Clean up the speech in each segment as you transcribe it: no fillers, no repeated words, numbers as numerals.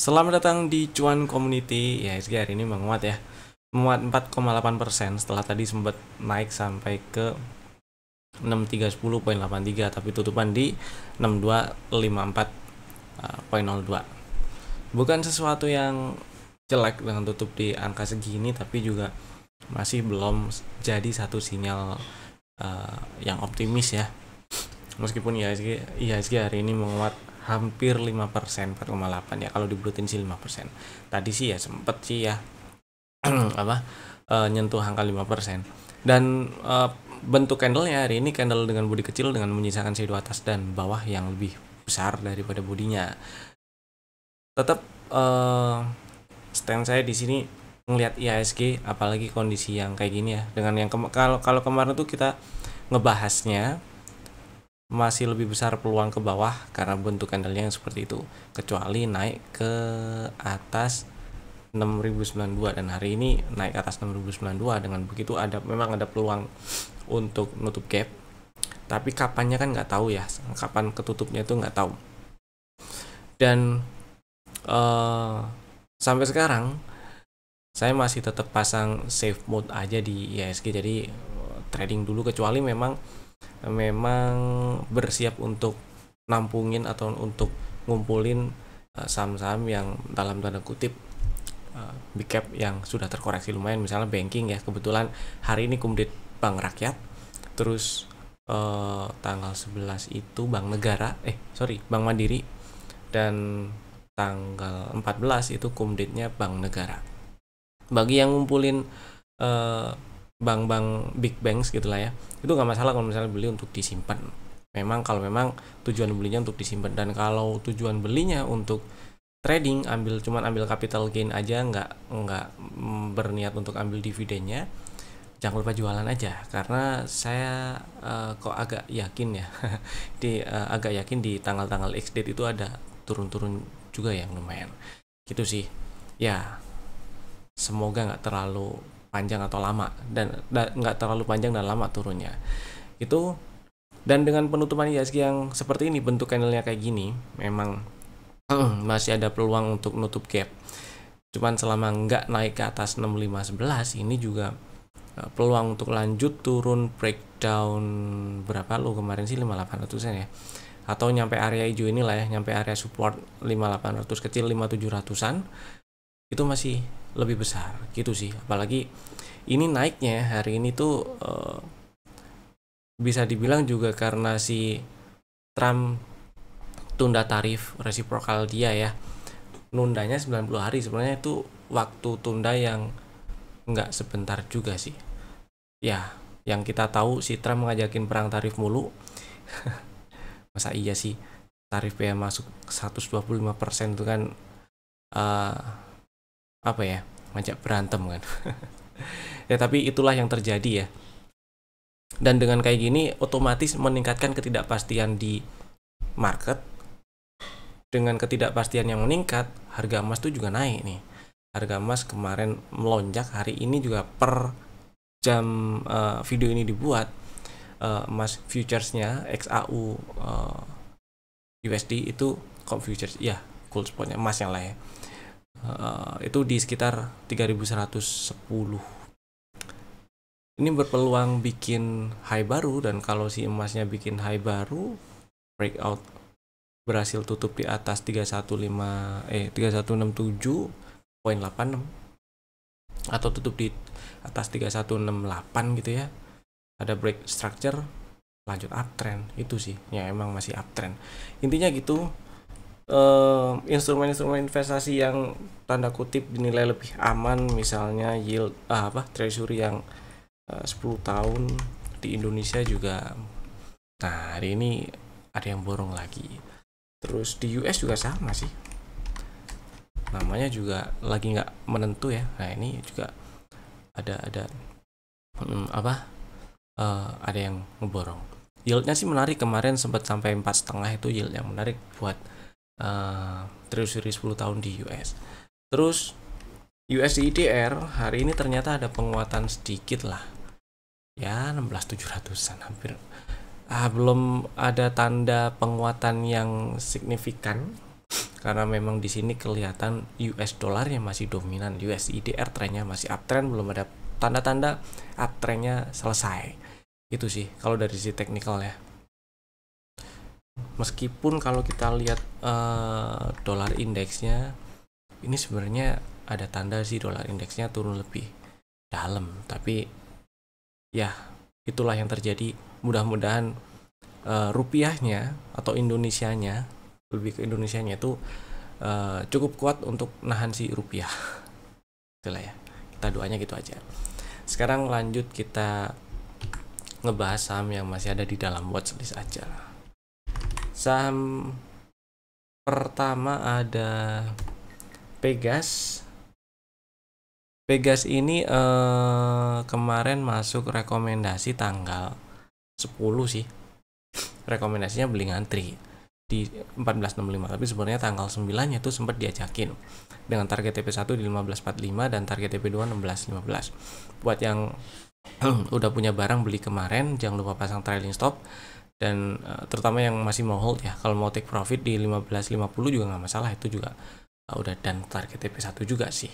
Selamat datang di Cuan Community. Ya, IHSG hari ini menguat ya. Menguat 4,8% setelah tadi sempat naik sampai ke 6310.83 tapi tutupan di 6254.02. Bukan sesuatu yang jelek dengan tutup di angka segini, tapi juga masih belum jadi satu sinyal yang optimis ya. Meskipun IHSG hari ini menguat hampir 5%, 4,8 ya, kalau dibulutin sih 5%. Tadi sih ya sempet sih ya nyentuh angka 5%. Dan bentuk candlenya hari ini candle dengan bodi kecil dengan menyisakan shadow atas dan bawah yang lebih besar daripada bodinya. Tetap stand saya di sini ngelihat IHSG, apalagi kondisi yang kayak gini ya. Dengan yang kalau kemarin tuh kita ngebahasnya masih lebih besar peluang ke bawah karena bentuk candlenya yang seperti itu, kecuali naik ke atas 6092, dan hari ini naik ke atas 6092. Dengan begitu memang ada peluang untuk nutup gap, tapi kapannya kan nggak tahu ya, kapan ketutupnya itu nggak tahu. Dan sampai sekarang saya masih tetap pasang safe mode aja di IHSG, jadi trading dulu, kecuali memang bersiap untuk nampungin atau untuk ngumpulin saham-saham yang dalam tanda kutip big cap yang sudah terkoreksi lumayan, misalnya banking ya. Kebetulan hari ini kumdit Bank Rakyat, terus tanggal 11 itu Bank Mandiri, dan tanggal 14 itu kumditnya Bank Negara. Bagi yang ngumpulin bank-bank big banks gitulah ya, itu nggak masalah kalau misalnya beli untuk disimpan. Kalau memang tujuan belinya untuk disimpan, dan kalau tujuan belinya untuk trading, cuman ambil capital gain aja, nggak berniat untuk ambil dividennya, jangan lupa jualan aja. Karena saya kok agak yakin ya agak yakin di tanggal-tanggal X date itu ada turun-turun juga yang lumayan gitu sih ya. Semoga nggak terlalu panjang atau lama, dan nggak terlalu panjang dan lama turunnya itu. Dan dengan penutupan IHSG yang seperti ini, bentuk candlenya kayak gini, memang masih ada peluang untuk nutup gap. Cuman selama nggak naik ke atas 6511, ini juga peluang untuk lanjut turun, breakdown berapa lo kemarin sih, 5800-an ya, atau nyampe area hijau inilah ya, nyampe area support 5800 kecil, 5700-an, itu masih lebih besar gitu sih. Apalagi ini naiknya hari ini tuh bisa dibilang juga karena si Trump tunda tarif resiprokal dia ya, nundanya 90 hari. Sebenarnya itu waktu tunda yang nggak sebentar juga sih ya. Yang kita tahu si Trump ngajakin perang tarif mulu masa iya sih tarifnya masuk 125% itu kan ngajak berantem kan ya, tapi itulah yang terjadi ya. Dan dengan kayak gini otomatis meningkatkan ketidakpastian di market. Dengan ketidakpastian yang meningkat, harga emas tuh juga naik nih. Harga emas kemarin melonjak, hari ini juga per jam video ini dibuat, emas futuresnya XAU USD itu futures ya, gold spotnya emasnya lah ya, itu di sekitar 3110. Ini berpeluang bikin high baru, dan kalau si emasnya bikin high baru, breakout berhasil tutup di atas 3167.86 atau tutup di atas 3168 gitu ya, ada break structure, lanjut uptrend, itu sih ya, emang masih uptrend intinya gitu. Instrumen-instrumen investasi yang tanda kutip dinilai lebih aman, misalnya yield treasury yang 10 tahun di Indonesia juga, nah hari ini ada yang borong lagi. Terus di US juga sama sih, namanya juga lagi nggak menentu ya. Nah ini juga ada yang ngeborong. Yieldnya sih menarik, kemarin sempat sampai 4,5, itu yield yang menarik buat treasury 10 tahun di US. Terus USD/IDR hari ini ternyata ada penguatan sedikit lah ya, 16.700-an hampir. Belum ada tanda penguatan yang signifikan karena memang di sini kelihatan US dollarnya masih dominan, USIDR trennya masih uptrend, belum ada tanda-tanda uptrendnya selesai. Itu sih kalau dari sisi teknikal ya. Meskipun kalau kita lihat dolar indeksnya, ini sebenarnya ada tanda sih dolar indeksnya turun lebih dalam, tapi ya itulah yang terjadi. Mudah-mudahan rupiahnya atau Indonesianya, lebih ke Indonesianya itu cukup kuat untuk nahan si rupiah. Itulah ya, kita doanya gitu aja. Sekarang lanjut kita ngebahas saham yang masih ada di dalam watchlist aja. Saham pertama ada Pegas. Pegas ini kemarin masuk rekomendasi tanggal 10 sih. Rekomendasinya beli ngantri di 1465, tapi sebenarnya tanggal 9 itu sempat diajakin dengan target TP1 di 1545 dan target TP2 1615. Buat yang udah punya barang beli kemarin, jangan lupa pasang trailing stop, dan terutama yang masih mau hold ya, kalau mau take profit di 1550 juga nggak masalah, itu juga udah dan target TP1 juga sih,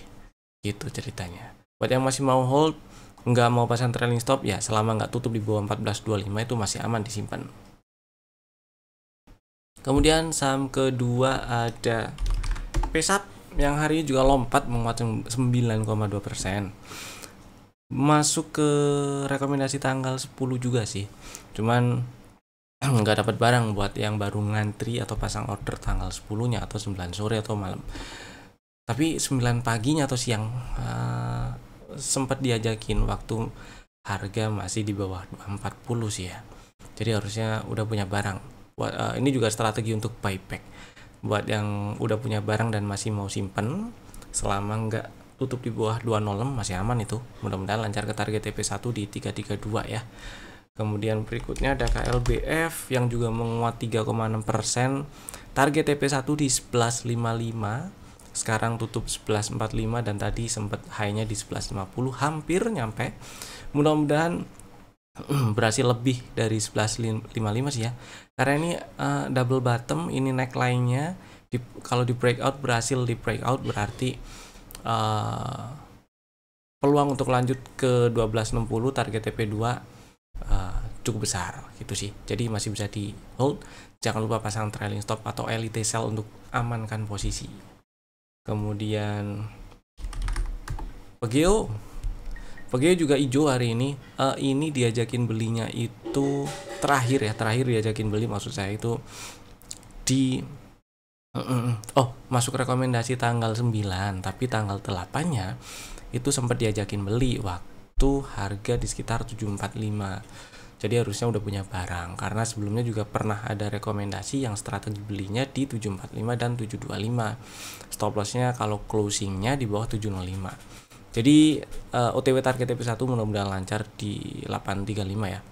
gitu ceritanya. Buat yang masih mau hold, nggak mau pasang trailing stop ya, selama nggak tutup di bawah 1425 itu masih aman disimpan. Kemudian saham kedua ada Pesat yang hari ini juga lompat menguat 9,2%. Masuk ke rekomendasi tanggal 10 juga sih. Cuman nggak dapat barang buat yang baru ngantri atau pasang order tanggal 10-nya atau 9 sore atau malam. Tapi 9 paginya atau siang sempat diajakin waktu harga masih di bawah 240 sih ya. Jadi harusnya udah punya barang. Ini juga strategi untuk buyback buat yang udah punya barang dan masih mau simpen, selama nggak tutup di bawah 206 masih aman itu. Mudah-mudahan lancar ke target TP1 di 332 ya. Kemudian berikutnya ada KLBF yang juga menguat 3,6%. Target TP1 di 1155, sekarang tutup 1145 dan tadi sempat high-nya di 1150, hampir nyampe. Mudah-mudahan berhasil lebih dari 1155 sih ya, karena ini double bottom, ini neckline-nya kalau di breakout, berhasil di breakout, berarti peluang untuk lanjut ke 1260 target TP2 cukup besar gitu sih. Jadi masih bisa di hold, jangan lupa pasang trailing stop atau elite sell untuk amankan posisi. Kemudian Pegeo juga hijau hari ini. Ini diajakin belinya itu terakhir diajakin beli, maksud saya itu di masuk rekomendasi tanggal 9, tapi tanggal 8-nya itu sempat diajakin beli waktu harga di sekitar 745. Jadi harusnya udah punya barang, karena sebelumnya juga pernah ada rekomendasi yang strategi belinya di 745 dan 725. Stop lossnya kalau closingnya di bawah 705. Jadi OTW target TP1 mudah-mudahan lancar di 835 ya.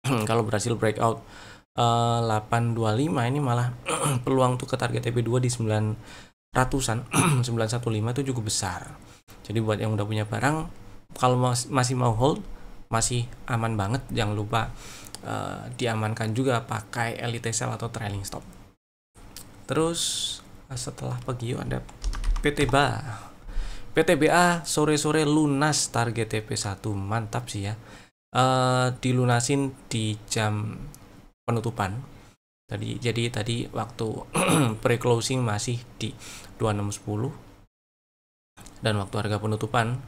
Kalau berhasil breakout 825 ini malah peluang untuk ke target TP2 di 900-an 915 itu cukup besar. Jadi buat yang udah punya barang, kalau masih mau hold, masih aman banget. Jangan lupa diamankan juga pakai elite sell atau trailing stop. Terus setelah Pegio ada PTBA sore-sore lunas target TP1, mantap sih ya. Dilunasin di jam penutupan. Jadi tadi waktu pre-closing masih di 2610 dan waktu harga penutupan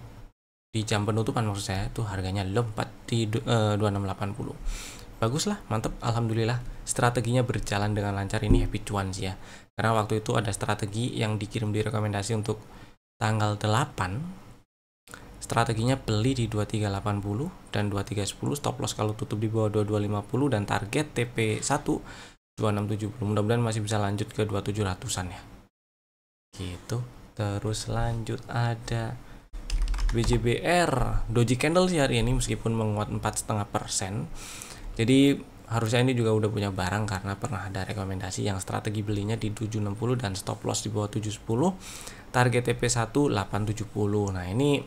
di jam penutupan maksud saya itu harganya lompat di 2680. Bagus lah, mantap, alhamdulillah. Strateginya berjalan dengan lancar, ini happy cuan sih ya. Karena waktu itu ada strategi yang dikirim di rekomendasi untuk tanggal 8, strateginya beli di 2380 dan 2310, stop loss kalau tutup di bawah 2250 dan target TP1 2670. Mudah-mudahan masih bisa lanjut ke 2700-an ya. Gitu. Terus lanjut ada BJBR, doji candle sih hari ini meskipun menguat 4,5%. Jadi harusnya ini juga udah punya barang karena pernah ada rekomendasi yang strategi belinya di 760 dan stop loss di bawah 710. Target TP1 870. Nah ini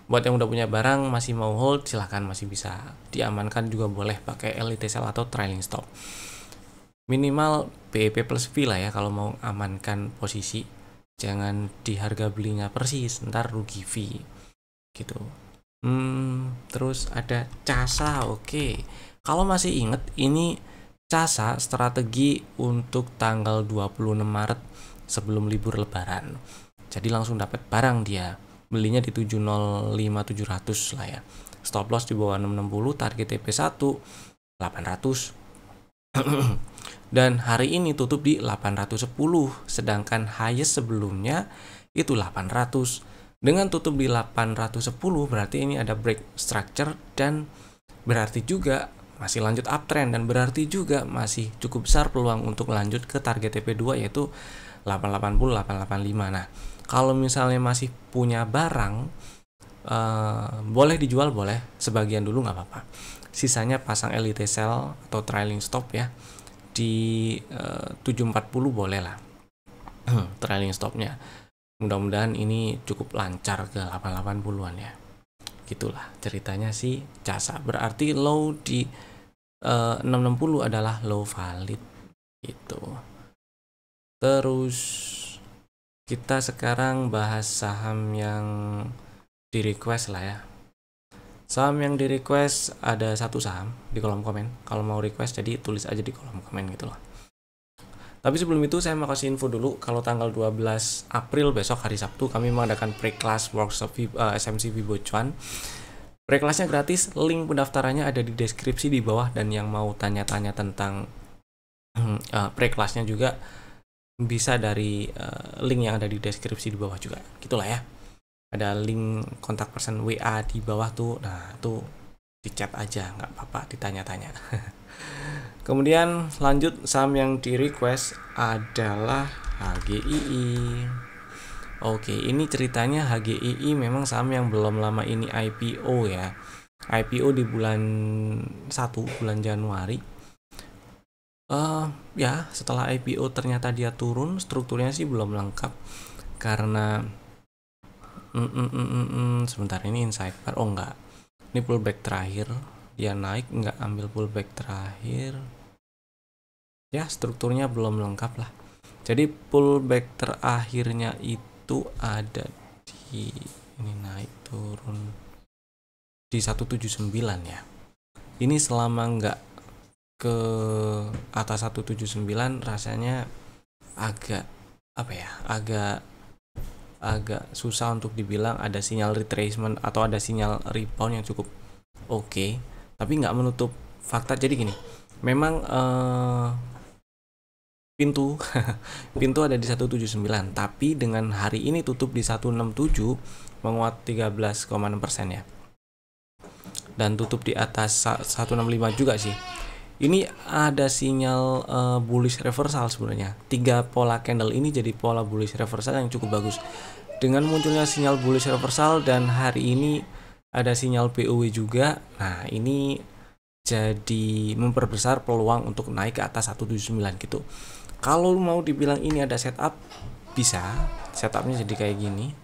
buat yang udah punya barang masih mau hold, silahkan, masih bisa diamankan juga, boleh pakai elite sell atau trailing stop. minimal BEP plus fee lah ya kalau mau amankan posisi, jangan di harga belinya persis ntar rugi fee gitu. Terus ada CASA. Oke, kalau masih inget ini CASA strategi untuk tanggal 26 Maret sebelum libur lebaran, jadi langsung dapat barang dia, belinya di 705.700 lah ya, stop loss di bawah 660, target TP1 800 dan hari ini tutup di 810, sedangkan highest sebelumnya itu 800. Dengan tutup di 810 berarti ini ada break structure, dan berarti juga masih lanjut uptrend, dan berarti juga masih cukup besar peluang untuk lanjut ke target TP2 yaitu 880 885. Nah, kalau misalnya masih punya barang, boleh dijual, boleh sebagian dulu nggak apa-apa, sisanya pasang elite sell atau trailing stop ya di 740 boleh lah trailing stopnya. Mudah-mudahan ini cukup lancar ke 880-an ya. Gitulah ceritanya sih CASA. Berarti low di 660 adalah low valid gitu. Terus kita sekarang bahas saham yang di request lah ya. Saham yang di request ada satu saham di kolom komen. Kalau mau request jadi tulis aja di kolom komen gitu loh. Tapi sebelum itu saya mau kasih info dulu, kalau tanggal 12 April besok hari Sabtu kami mengadakan pre-class workshop SMC Vibo Cuan. Pre-classnya gratis, link pendaftarannya ada di deskripsi di bawah, dan yang mau tanya-tanya tentang pre-classnya juga bisa dari link yang ada di deskripsi di bawah juga. Gitulah ya. Ada link kontak person WA di bawah tuh. Nah, tuh di chat aja, nggak apa-apa ditanya-tanya. Kemudian lanjut, saham yang di request adalah HGII. Oke, ini ceritanya HGII memang saham yang belum lama ini IPO ya. IPO di bulan 1 bulan Januari. Ya, setelah IPO ternyata dia turun, strukturnya sih belum lengkap karena sebentar, ini inside bar. Oh enggak. Ini pullback terakhir, dia naik nggak ambil pullback terakhir. Ya, strukturnya belum lengkap lah. Jadi pullback terakhirnya itu ada di ini, naik turun di 179 ya. Ini selama nggak ke atas 179 rasanya agak agak susah untuk dibilang ada sinyal retracement atau ada sinyal rebound yang cukup oke, tapi nggak menutup fakta. Jadi gini, memang pintu ada di 179, tapi dengan hari ini tutup di 167, menguat 13,6% ya, dan tutup di atas 165 juga sih. Ini ada sinyal bullish reversal sebenarnya. 3 pola candle ini jadi pola bullish reversal yang cukup bagus. Dengan munculnya sinyal bullish reversal dan hari ini ada sinyal POW juga. Nah, ini jadi memperbesar peluang untuk naik ke atas 179 gitu. Kalau mau dibilang ini ada setup, bisa. Setupnya jadi kayak gini.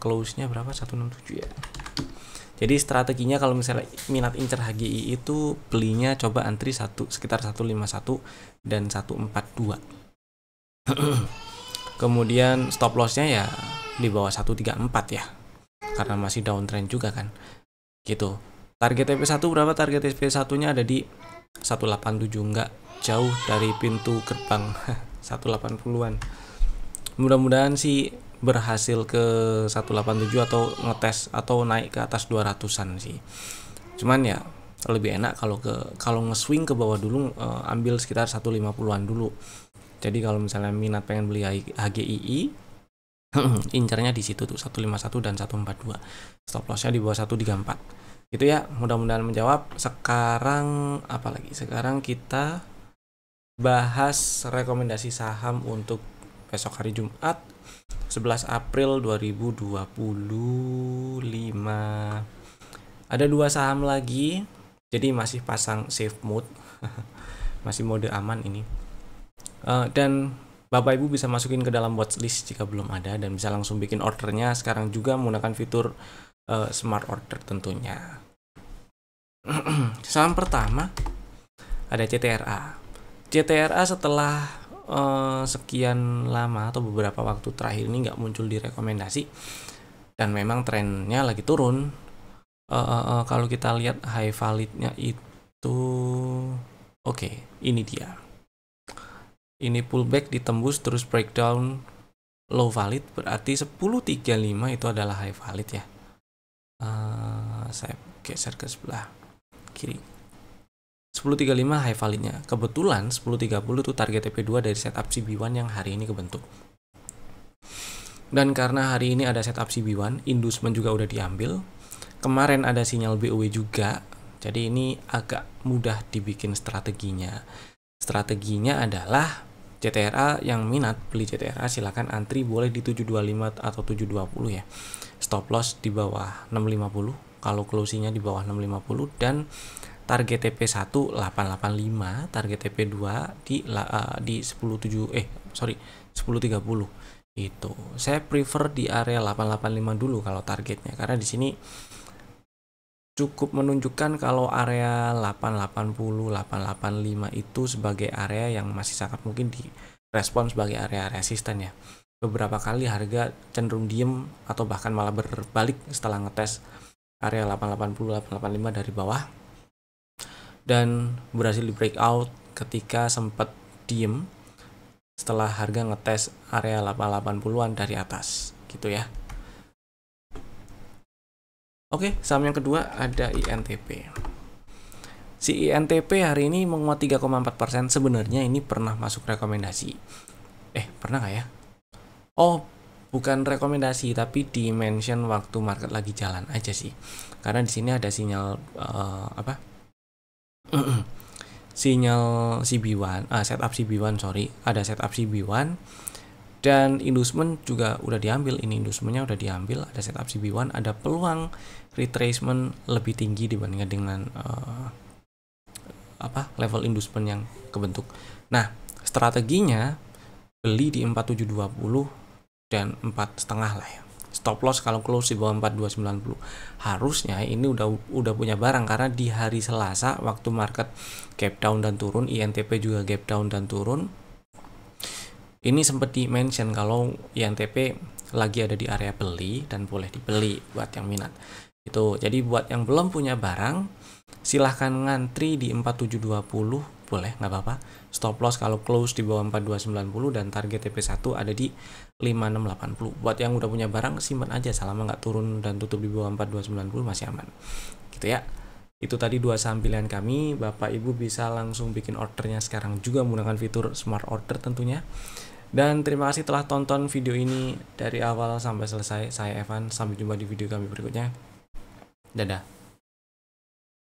Close-nya berapa? 167 ya. Jadi strateginya kalau misalnya minat incer HGI itu belinya coba antri sekitar 151 dan 142. Kemudian stop loss-nya ya di bawah 134 ya. Karena masih downtrend juga kan. Gitu. Target TP1 berapa? Target TP1-nya ada di 187, enggak jauh dari pintu gerbang 180-an. Mudah-mudahan sih berhasil ke 187 atau ngetes atau naik ke atas 200-an sih. Cuman ya lebih enak kalau nge-swing ke bawah dulu, ambil sekitar 150-an dulu. Jadi kalau misalnya minat pengen beli HGII, incarnya di situ tuh 151 dan 142. Stop loss-nya di bawah 134. Gitu ya, mudah-mudahan menjawab. Sekarang apa lagi? Sekarang kita bahas rekomendasi saham untuk besok hari Jumat 11 April 2025. Ada 2 saham lagi, jadi masih pasang safe mode. Masih mode aman ini. Dan Bapak Ibu bisa masukin ke dalam watchlist jika belum ada, dan bisa langsung bikin ordernya sekarang juga menggunakan fitur smart order tentunya. Saham pertama ada CTRA. CTRA setelah sekian lama atau beberapa waktu terakhir ini nggak muncul di rekomendasi, dan memang trennya lagi turun. Kalau kita lihat high validnya itu, oke, ini dia. Ini pullback ditembus terus breakdown low valid, berarti 1035 itu adalah high valid ya. Saya geser ke sebelah kiri. 1035 high validnya. Kebetulan 1030 itu target TP2 dari setup CB1 yang hari ini kebentuk. Dan karena hari ini ada setup CB1, inducement juga udah diambil. Kemarin ada sinyal BOW juga. Jadi ini agak mudah dibikin strateginya. Strateginya adalah CTRA yang minat beli CTRA silakan antri, boleh di 725 atau 720 ya. Stop loss di bawah 650, kalau closingnya di bawah 650, dan target TP1 885, target TP2 di 1030 itu. Saya prefer di area 885 dulu kalau targetnya, karena di sini cukup menunjukkan kalau area 880, 885 itu sebagai area yang masih sangat mungkin direspon sebagai area resisten ya. Beberapa kali harga cenderung diem atau bahkan malah berbalik setelah ngetes area 880, 885 dari bawah, dan berhasil di breakout ketika sempat diem setelah harga ngetes area 880-an dari atas gitu ya. Oke, saham yang kedua ada INTP. Si INTP hari ini menguat 3,4%. Sebenarnya ini pernah masuk rekomendasi. Pernah nggak ya? Oh, bukan rekomendasi, tapi dimension waktu market lagi jalan aja sih. Karena di sini ada sinyal sinyal CB1, setup CB1, ada setup CB1, dan inducement juga udah diambil. Ini inducementnya udah diambil, ada setup CB1, ada peluang retracement lebih tinggi dibandingkan dengan level inducement yang kebentuk. Nah, strateginya beli di 4720 dan 4,5 lah ya. Stop loss kalau close di bawah 4290. Harusnya ini udah punya barang, karena di hari Selasa waktu market gap down dan turun, INTP juga gap down dan turun. Ini sempat di-mention kalau INTP lagi ada di area beli dan boleh dibeli buat yang minat. Itu. Jadi buat yang belum punya barang, silahkan ngantri di 4720, boleh, nggak apa-apa. Stop loss kalau close di bawah 4290 dan target TP1 ada di 5680. Buat yang udah punya barang, simpan aja selama nggak turun dan tutup di bawah 4290 masih aman. Gitu ya. Itu tadi 2 saham pilihan kami. Bapak Ibu bisa langsung bikin ordernya sekarang juga menggunakan fitur Smart Order tentunya. Dan terima kasih telah tonton video ini dari awal sampai selesai. Saya Evan, sampai jumpa di video kami berikutnya. Dadah.